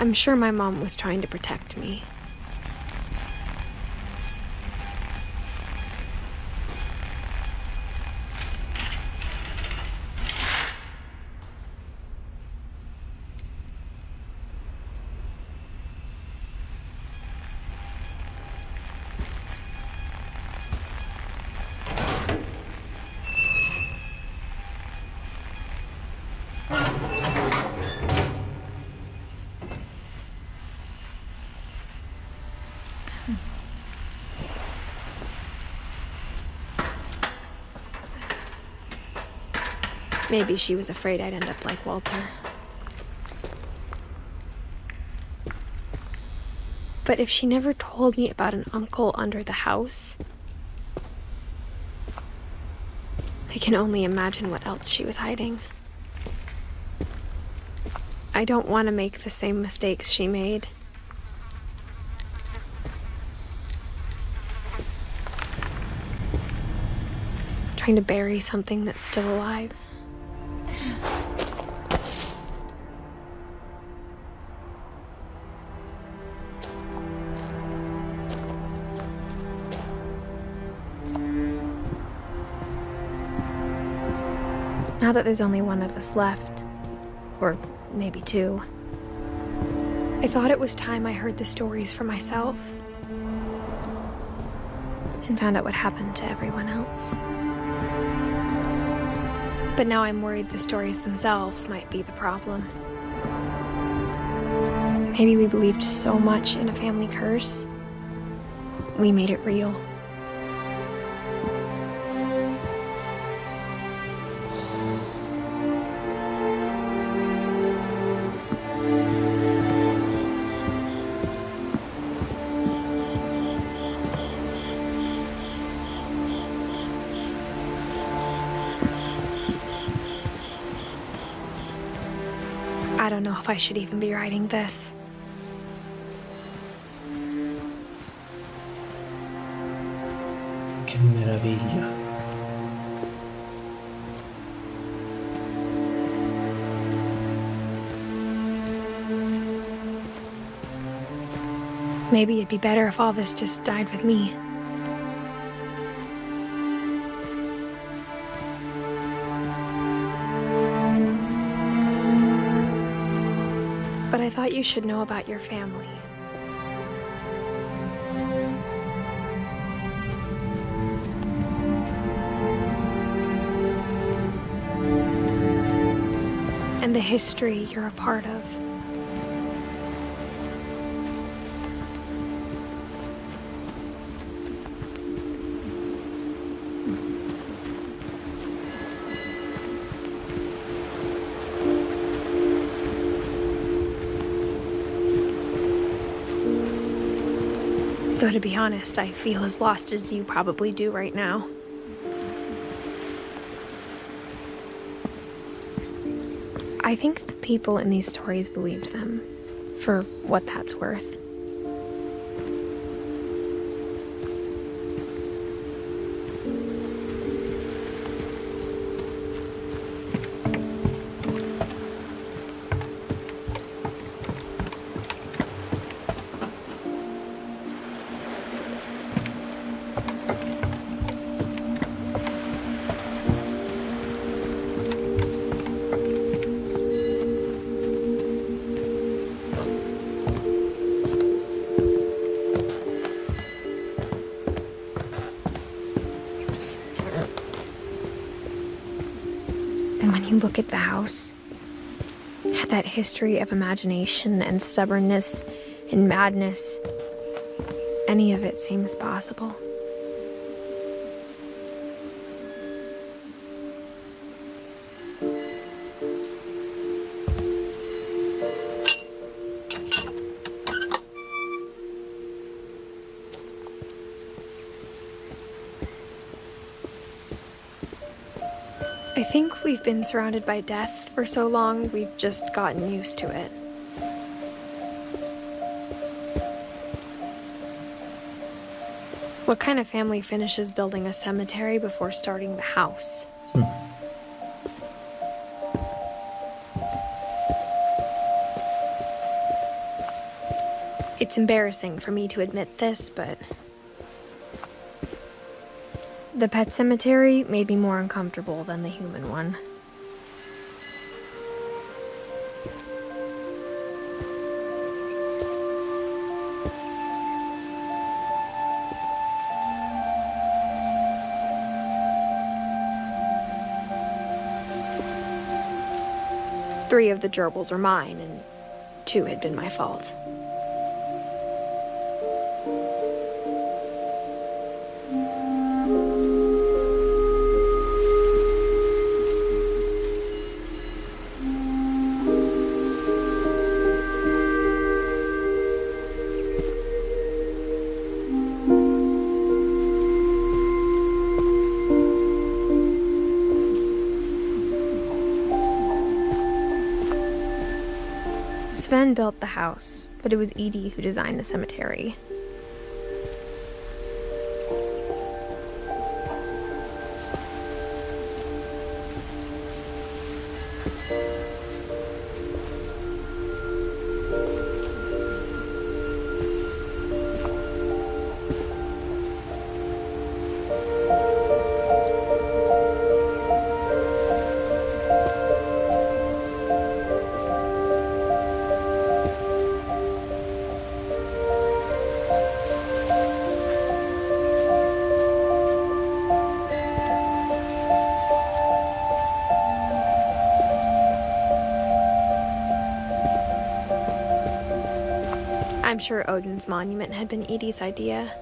I'm sure my mom was trying to protect me. Maybe she was afraid I'd end up like Walter. But if she never told me about an uncle under the house, I can only imagine what else she was hiding. I don't want to make the same mistakes she made. Trying to bury something that's still alive. Now that there's only one of us left, or maybe two, I thought it was time I heard the stories for myself and found out what happened to everyone else. But now I'm worried the stories themselves might be the problem. Maybe we believed so much in a family curse, we made it real. I don't know if I should even be writing this. Che meraviglia. Maybe it'd be better if all this just died with me. But I thought you should know about your family. And the history you're a part of. Though to be honest, I feel as lost as you probably do right now. I think the people in these stories believed them, for what that's worth. And when you look at the house, that history of imagination and stubbornness and madness, any of it seems possible. I think we've been surrounded by death for so long, we've just gotten used to it. What kind of family finishes building a cemetery before starting the house? It's embarrassing for me to admit this, but the pet cemetery made me more uncomfortable than the human one. Three of the gerbils were mine, and 2 had been my fault. Sven built the house, but it was Edith who designed the cemetery. I'm sure Odin's monument had been Edie's idea.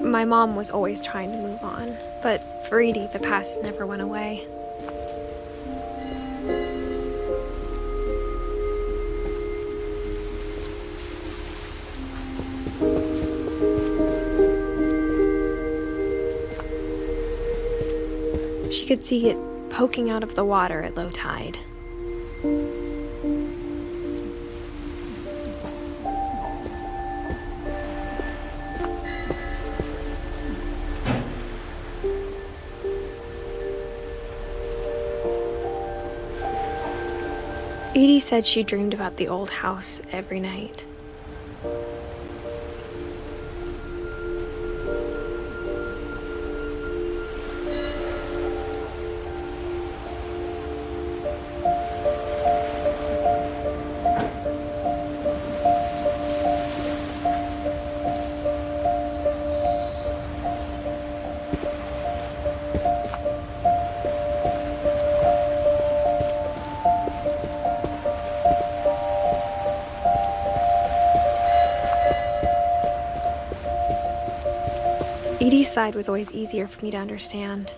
My mom was always trying to move on, but for Edie, the past never went away. She could see it poking out of the water at low tide. Edie said she dreamed about the old house every night. Edie's side was always easier for me to understand.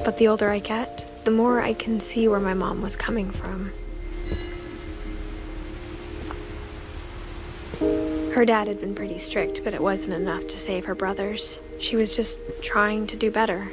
But the older I get, the more I can see where my mom was coming from. Her dad had been pretty strict, but it wasn't enough to save her brothers. She was just trying to do better.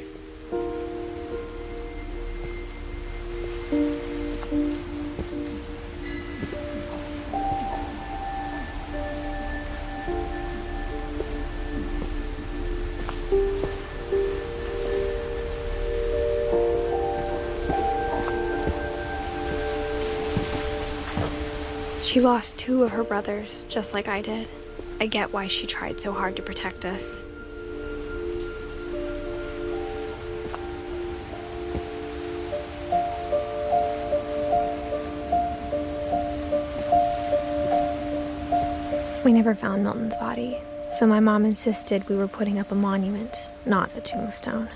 She lost 2 of her brothers, just like I did. I get why she tried so hard to protect us. We never found Milton's body, so my mom insisted we were putting up a monument, not a tombstone.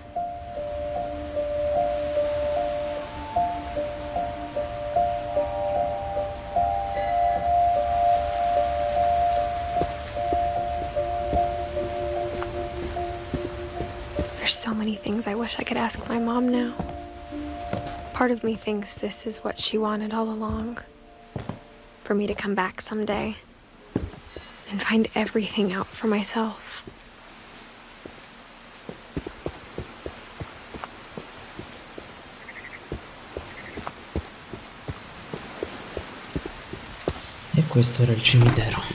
There's so many things I wish I could ask my mom now. Part of me thinks this is what she wanted all along. For me to come back someday and find everything out for myself. E questo era il cimitero.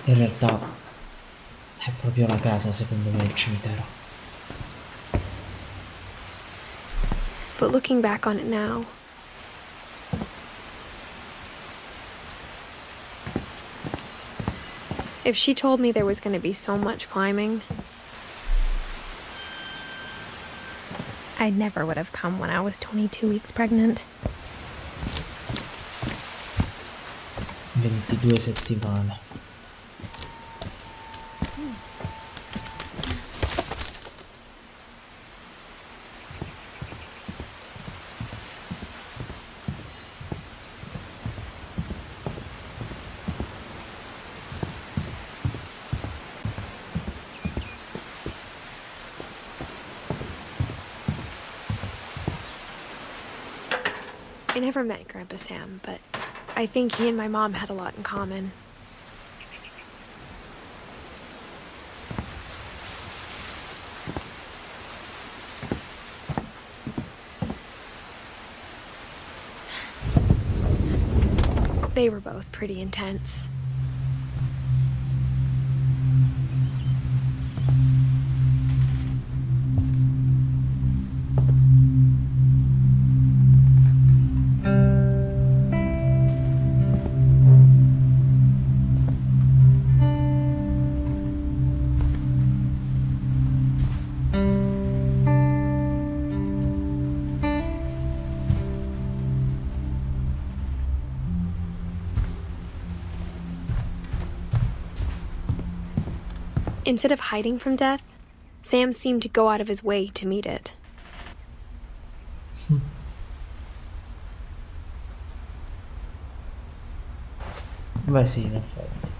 In realtà È proprio la casa, secondo me, il cimitero. But looking back on it now, if she told me there was going to be so much climbing, I never would have come when I was 22 weeks pregnant. 22 settimane. I never met Grandpa Sam, but I think he and my mom had a lot in common. They were both pretty intense. Instead of hiding from death, Sam seemed to go out of his way to meet it. Beh sì, in effetti.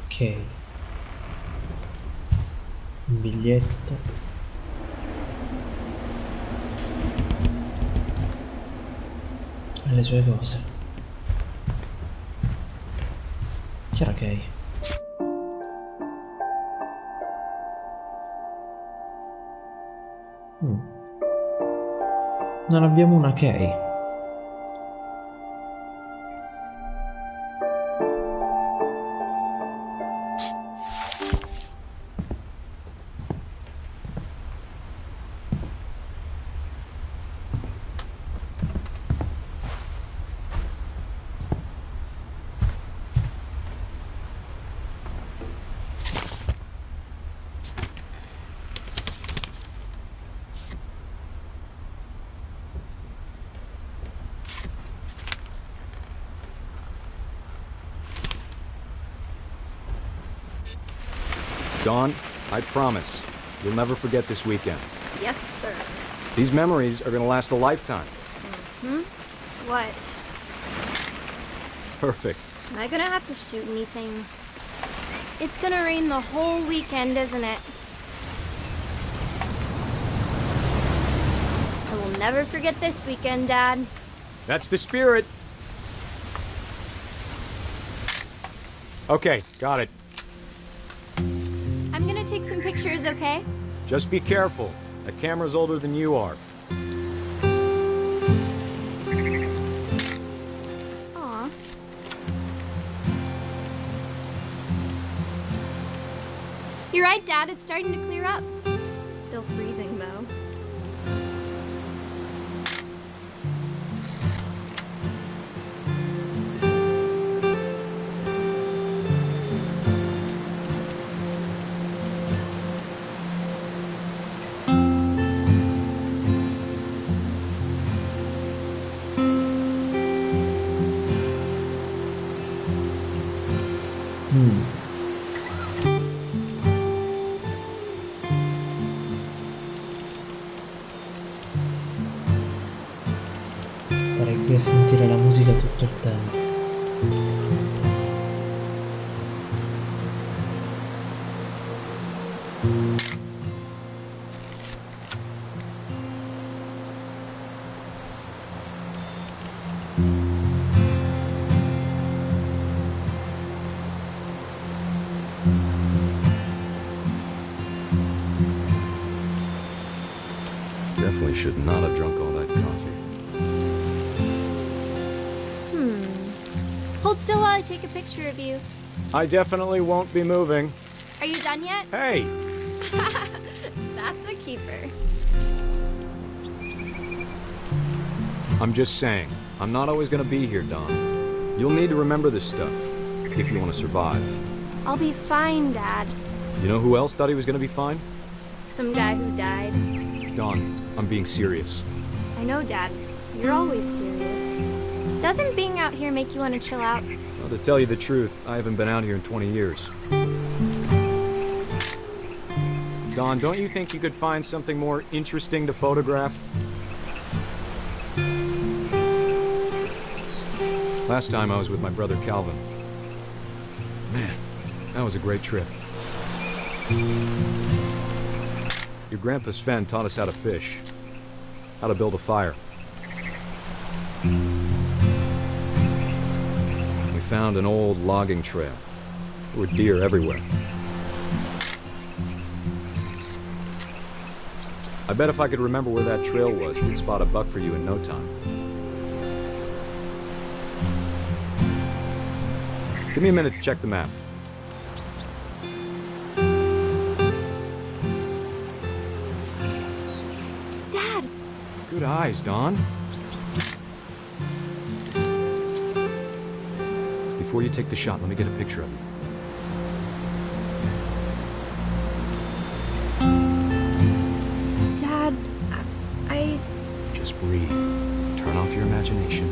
Ok. Un biglietto. E le sue cose. Chiaro che non abbiamo una key. Dawn, I promise, you'll never forget this weekend. Yes, sir. These memories are gonna last a lifetime. What? Perfect. Am I gonna have to shoot anything? It's gonna rain the whole weekend, isn't it? I will never forget this weekend, Dad. That's the spirit. Okay, got it. I'm gonna take some pictures, okay? Just be careful. That camera's older than you are. Aw. You're right, Dad. It's starting to clear up. Still freezing, though. Starei qui a sentire la musica tutto il tempo. Definitely should not have drunk all that coffee. Hold still while I take a picture of you. I definitely won't be moving. Are you done yet? Hey! That's a keeper. I'm just saying, I'm not always gonna be here, Don. You'll need to remember this stuff, if you want to survive. I'll be fine, Dad. You know who else thought he was gonna be fine? Some guy who died. Don, I'm being serious. I know, Dad. You're always serious. Doesn't being out here make you want to chill out? Well, to tell you the truth, I haven't been out here in 20 years. Don, don't you think you could find something more interesting to photograph? Last time I was with my brother Calvin. Man, that was a great trip. Your grandpa Sven taught us how to fish, how to build a fire. We found an old logging trail. There were deer everywhere. I bet if I could remember where that trail was, we'd spot a buck for you in no time. Give me a minute to check the map. Dad! Good eyes, Don. Before you take the shot, let me get a picture of you. Dad, I... Just breathe. Turn off your imagination.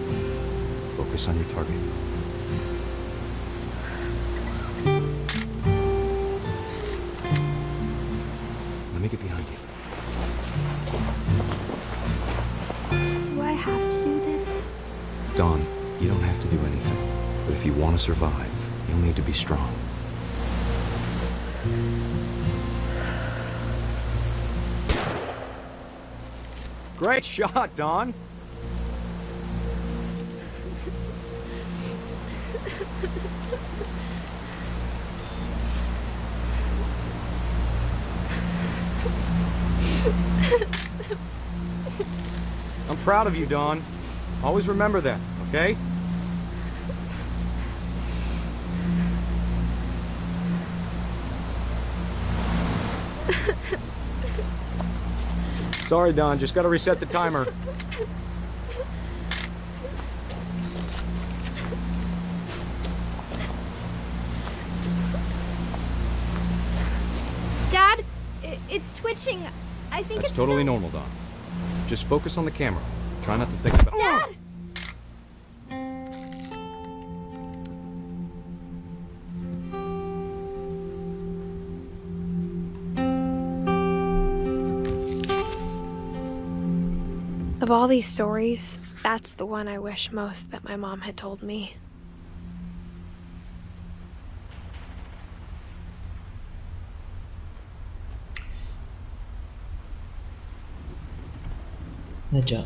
Focus on your target. Let me get behind you. Do I have to do this? Don, you don't have to do anything. But if you want to survive, you'll need to be strong. Great shot, Don! I'm proud of you, Don. Always remember that, okay? Sorry, Don. Just gotta reset the timer. Dad, it's twitching. I think That's it's totally still... normal, Don. Just focus on the camera. Try not to think about... Dad! Of all these stories, that's the one I wish most that my mom had told me. Eh già,